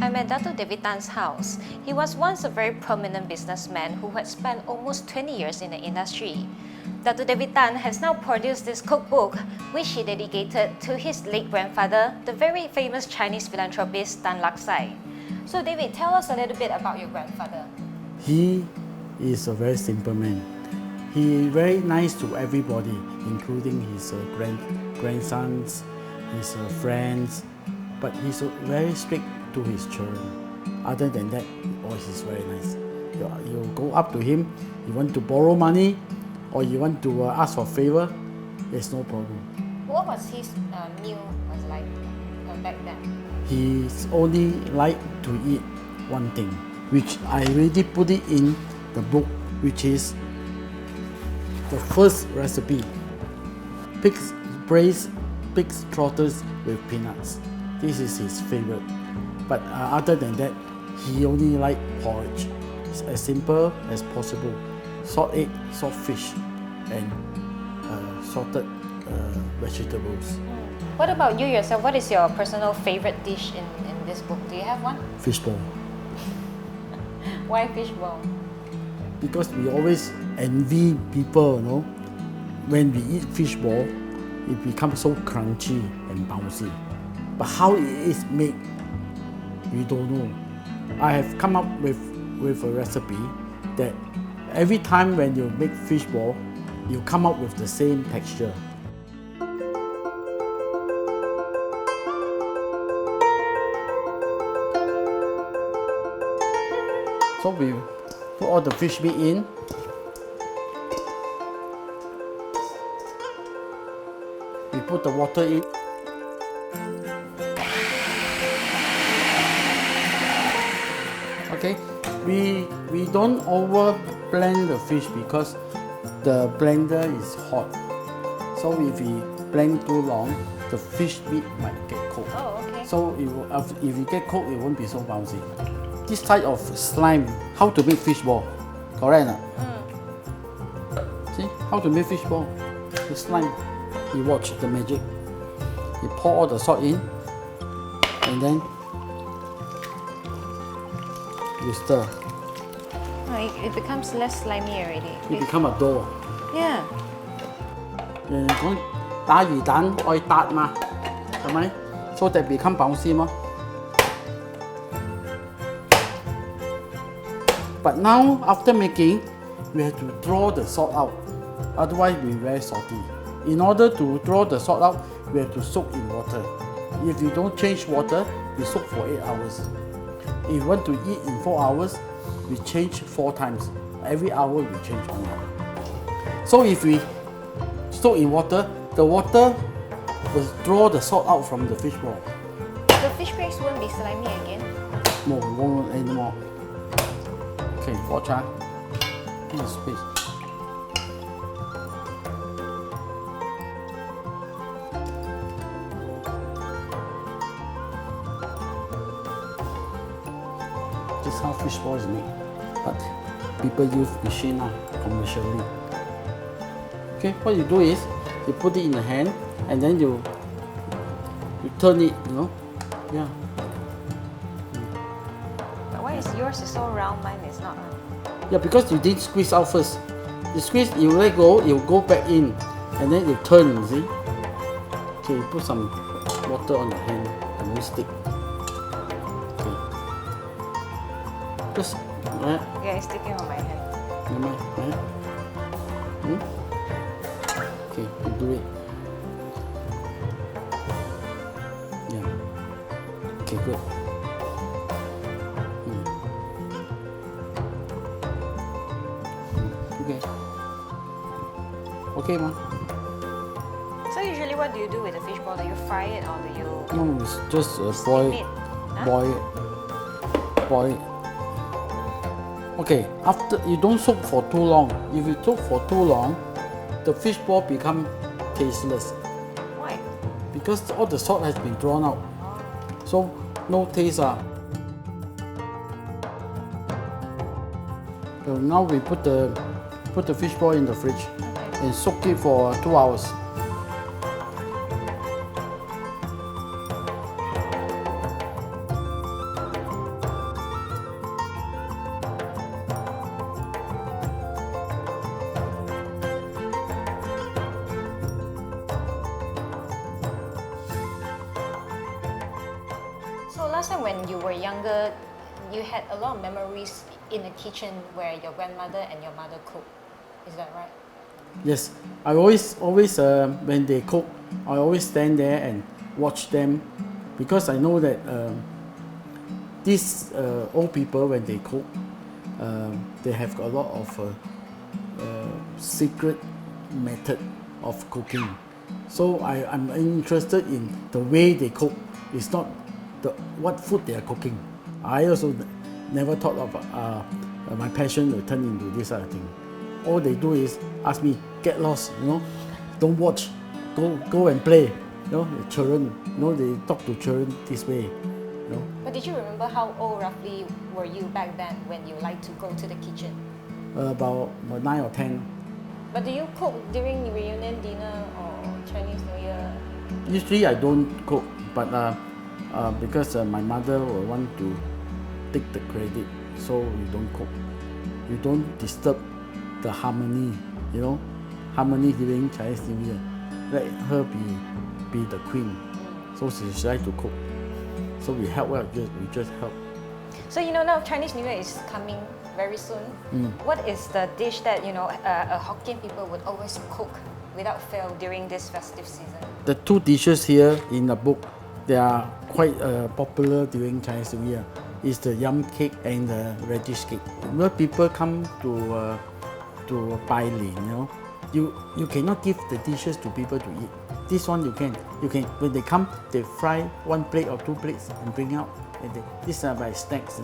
I'm at Datuk David Tan's house. He was once a very prominent businessman who had spent almost 20 years in the industry. Datuk David Tan has now produced this cookbook, which he dedicated to his late grandfather, the very famous Chinese philanthropist Tan Lark Sye. So David, tell us a little bit about your grandfather. He is a very simple man. He is very nice to everybody, including his grandsons, his friends, but he's very strict to his children. Other than that, he's very nice. You go up to him, you want to borrow money, or you want to ask for a favor, there's no problem. What was his meal like back then? He's only like to eat one thing, which I already put it in the book, which is the first recipe: braised pig's trotters with peanuts. This is his favorite. But other than that, he only like porridge. It's as simple as possible. Salt egg, salt fish, and salted vegetables. What about you yourself? What is your personal favorite dish in this book? Do you have one? Fishball. Why fishball? Because we always envy people, when we eat fishball, it becomes so crunchy and bouncy. But how it is made, we don't know. I have come up with a recipe that every time when you make fishball, you come up with the same texture. So we put all the fish meat in. We put the water in. Okay, we don't over blend the fish because the blender is hot. So if we blend too long, the fish meat might get cooked. Oh, okay. So if it get cooked, it won't be so bouncy. This type of slime, how to make fish ball, correct? See how to make fish ball? The slime. You watch the magic. You pour all the salt in, and then you stir. Oh, it becomes less slimy already. It become a dough. Yeah. 人講打魚蛋愛撻嘛，係咪？So that become bouncy 嘛。But now after making, we have to draw the salt out. Otherwise, we very salty. In order to draw the salt out, we have to soak in water. If you don't change water, we soak for 8 hours. If you want to eat in 4 hours, we change 4 times. Every hour we change one. So if we soak in water, the water will draw the salt out from the fish ball. The fish cakes won't be slimy again? No, won't anymore. Okay, watch out. Here's space. This is how fish ball is made. But people use machine now, commercially. Okay, what you do is you put it in the hand and then you turn it, yeah. But why is yours so round, mine is not? Yeah, because you didn't squeeze out first. You squeeze, you let go, you go back in, and then you turn, you see? Okay, you put some water on the hand, and you stick. Okay. Just, right? Yeah, it's sticking on my hand. Right? Okay, you do it. Yeah. Okay, good. Okay. Okay, ma. So usually what do you do with the fish ball? Do you fry it or do you No, it's just boil steam it. it? Huh? Boil it. Okay, after you don't soak for too long. If you soak for too long, the fish ball become tasteless Why? because all the salt has been drawn out. So no taste. So now we put the fish ball in the fridge and soak it for 2 hours. last time when you were younger, you had a lot of memories in the kitchen where your grandmother and your mother cooked. Is that right? Yes, I always when they cook, I always stand there and watch them, because I know that these old people, when they cook, they have a lot of secret method of cooking. So I'm interested in the way they cook. It's not what food they are cooking. I also never thought of my passion will turn into this other thing. All they do is ask me, get lost, don't watch, go and play. Children, they talk to children this way. But did you remember how old roughly were you back then when you liked to go to the kitchen? About 9 or 10. But do you cook during reunion dinner or Chinese New Year? Usually I don't cook, but because my mother will want to take the credit, so we don't cook. We don't disturb the harmony, harmony during Chinese New Year. Let her be the queen. So she like to cook. So we help her, we just help. So now Chinese New Year is coming very soon. What is the dish that a Hokkien people would always cook without fail during this festive season? The two dishes here in the book, they are quite popular during Chinese New Year. Is the yam cake and the radish cake. When people come to Bai Lin, you cannot give the dishes to people to eat. This one you can. When they come, they fry one plate or two plates and bring out. And these are my snacks.